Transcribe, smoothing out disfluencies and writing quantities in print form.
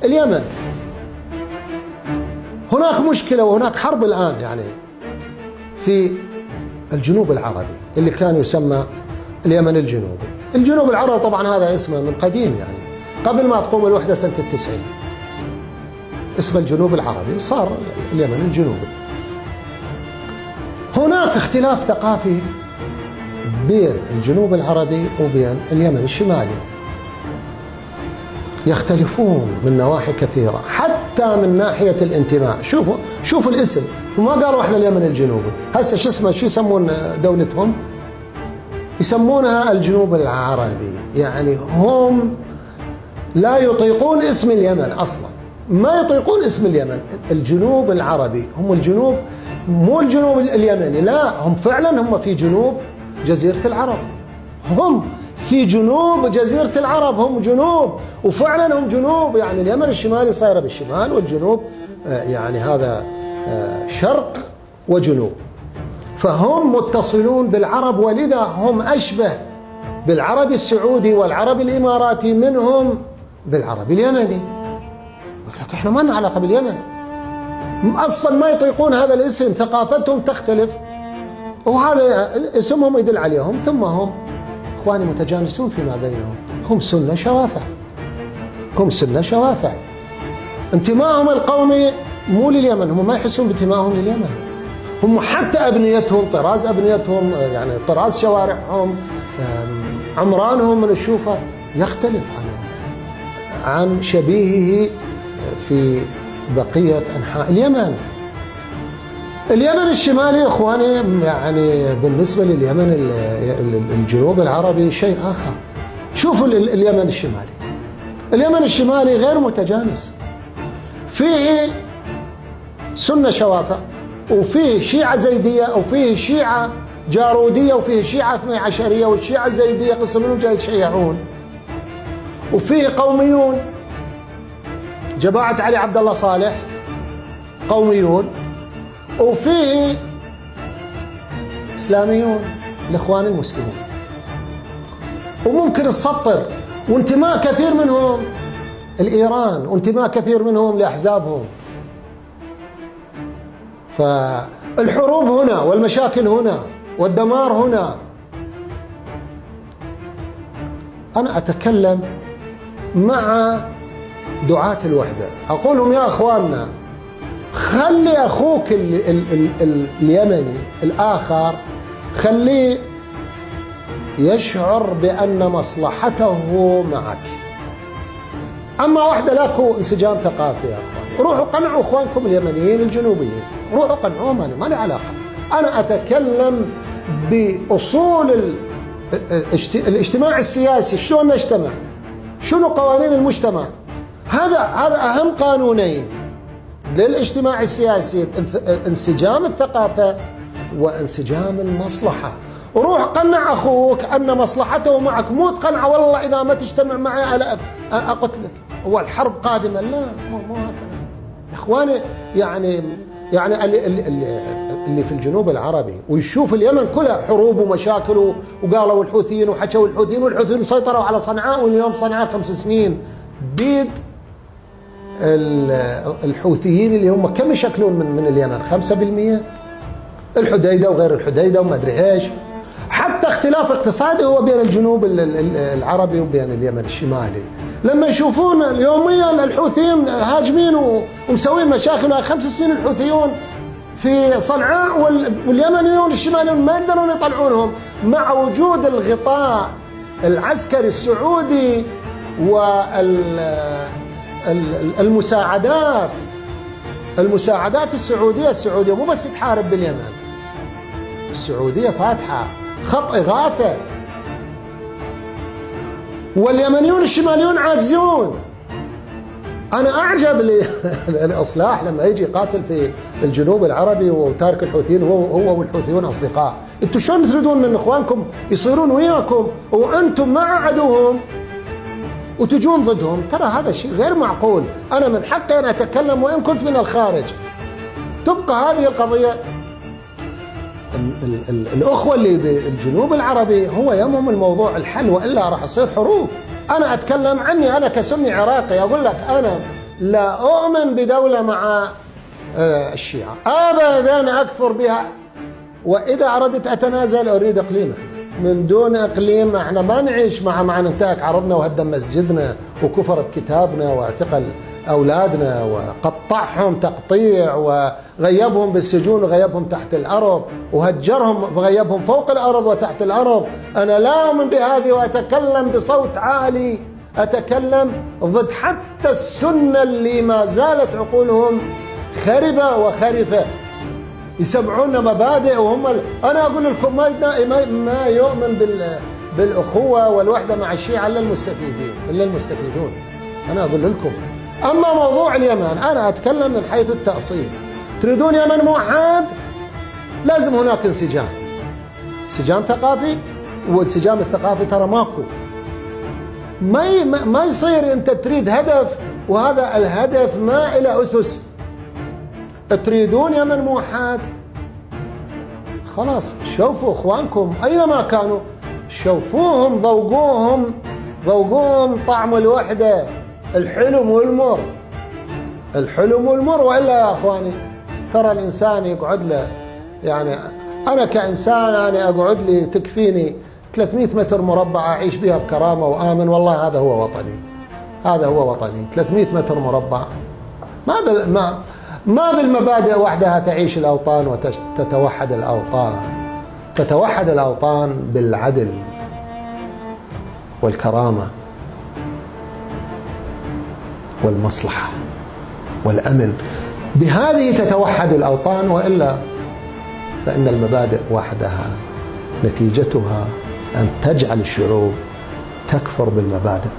اليمن هناك مشكلة وهناك حرب الآن يعني في الجنوب العربي اللي كان يسمى اليمن الجنوبي. الجنوب العربي طبعا هذا اسمه من قديم، يعني قبل ما تقوم الوحدة سنة 90 اسم الجنوب العربي صار اليمن الجنوبي. هناك اختلاف ثقافي بين الجنوب العربي وبين اليمن الشمالي، يختلفون من نواحي كثيرة حتى من ناحية الانتماء. شوفوا الاسم، وما قالوا احنا اليمن الجنوبي، هسه شو اسمه، شو يسمون دولتهم؟ يسمونها الجنوب العربي. يعني هم لا يطيقون اسم اليمن اصلا، ما يطيقون اسم اليمن. الجنوب العربي هم الجنوب، مو الجنوب اليمني، لا هم فعلا هم في جنوب جزيرة العرب، هم في جنوب جزيرة العرب، هم جنوب وفعلا هم جنوب. يعني اليمن الشمالي صايرة بالشمال والجنوب يعني هذا شرق وجنوب، فهم متصلون بالعرب، ولذا هم أشبه بالعربي السعودي والعربي الإماراتي منهم بالعربي اليمني. لك احنا ما لنا علاقة باليمن، أصلا ما يطيقون هذا الاسم، ثقافتهم تختلف وهذا اسمهم يدل عليهم. ثم هم إخواني متجانسون فيما بينهم، هم سنة شوافع، هم سنة شوافع. انتمائهم القومي مو لليمن، هم ما يحسون بانتمائهم لليمن. هم حتى أبنيتهم، طراز أبنيتهم، يعني طراز شوارعهم، عمرانهم من نشوفه يختلف عن شبيهه في بقية أنحاء اليمن. اليمن الشمالي إخواني يعني بالنسبة لليمن الجنوب العربي شيء آخر. شوفوا اليمن الشمالي، اليمن الشمالي غير متجانس، فيه سنة شوافع، وفيه شيعة زيدية، وفيه شيعة جارودية، وفيه شيعة 12 والشيعة الزيدية قسم منهم جاي يشيعون، وفيه قوميون جماعة علي عبد الله صالح قوميون، وفيه إسلاميون الإخوان المسلمون، وممكن تسطر وانتماء كثير منهم لإيران وانتماء كثير منهم لأحزابهم. فالحروب هنا والمشاكل هنا والدمار هنا. أنا أتكلم مع دعاة الوحدة، أقول لهم يا أخواننا خلي أخوك اليمني الآخر خليه يشعر بأن مصلحته معك. أما وحدة لاكو انسجام ثقافي يا أخوان، روحوا قنعوا أخوانكم اليمنيين الجنوبيين، روحوا قنعوهم، أنا ما لي علاقة. أنا أتكلم بأصول الاجتماع السياسي، شلون نجتمع، شنو قوانين المجتمع. هذا أهم قانونين للاجتماع السياسي، انسجام الثقافة وانسجام المصلحة. روح قنع أخوك أن مصلحته معك، مو تقنعه والله إذا ما تجتمع معي أنا أقتلك والحرب قادمة. لا، مو هكذا يا إخواني. يعني اللي في الجنوب العربي ويشوف اليمن كلها حروب ومشاكل، وقالوا الحوثيين وحكوا الحوثيين، والحوثيين سيطروا على صنعاء، واليوم صنعاء 5 سنين بيد الحوثيين اللي هم كم يشكلون من اليمن؟ 5%. الحديدة وغير الحديدة وما أدري إيش. حتى اختلاف اقتصادي هو بين الجنوب العربي وبين اليمن الشمالي. لما يشوفون يوميا الحوثيين هاجمين ومسوين مشاكل، 5 سنين الحوثيون في صنعاء واليمنيون الشماليون ما يقدرون يطلعونهم، مع وجود الغطاء العسكري السعودي والمساعدات السعودية مو بس تحارب باليمن، السعودية فاتحة خط إغاثة، واليمنيون الشماليون عاجزون. أنا أعجب الإصلاح لما يجي قاتل في الجنوب العربي وتارك الحوثيين، هو والحوثيون أصدقاء. أنتم شلون تريدون من إخوانكم يصيرون وياكم وأنتم مع عدوهم وتجون ضدهم؟ ترى هذا شيء غير معقول. أنا من حقي أن أتكلم وإن كنت من الخارج. تبقى هذه القضية الأخوة اللي بالجنوب العربي هو يهمهم الموضوع الحل، وإلا راح يصير حروب. أنا أتكلم عني أنا كسني عراقي، أقول لك أنا لا أؤمن بدولة مع الشيعة أبدا، أكفر بها. وإذا أردت أتنازل أريد إقليم. من دون إقليم احنا ما نعيش مع ننتهك عرضنا وهدم مسجدنا وكفر بكتابنا واعتقل أولادنا وقطعهم تقطيع وغيبهم بالسجون وغيبهم تحت الأرض وهجرهم وغيبهم فوق الأرض وتحت الأرض. أنا لا أؤمن بهذه، وأتكلم بصوت عالي، أتكلم ضد حتى السنة اللي ما زالت عقولهم خربة وخرفة، يسمعون مبادئ وهم أنا أقول لكم ما يؤمن بالأخوة والوحدة مع الشيعة إلا المستفيدون. أنا أقول لكم. أما موضوع اليمن أنا أتكلم من حيث التأصيل. تريدون يمن موحد؟ لازم هناك انسجام ثقافي، والانسجام الثقافي ترى ماكو. ما يصير أنت تريد هدف وهذا الهدف ما إلى أسس. تريدون يمن موحد؟ خلاص شوفوا اخوانكم اينما كانوا، شوفوهم، ذوقوهم طعم الوحده، الحلم والمر. والا يا اخواني ترى الانسان يقعد له، يعني انا كانسان انا اقعد لي تكفيني 300 متر مربع اعيش بها بكرامه وامن، والله هذا هو وطني. 300 متر مربع ما بالمبادئ وحدها تعيش الأوطان وتتوحد الأوطان. تتوحد الأوطان بالعدل والكرامة والمصلحة والأمن، بهذه تتوحد الأوطان. وإلا فإن المبادئ وحدها نتيجتها أن تجعل الشعوب تكفر بالمبادئ.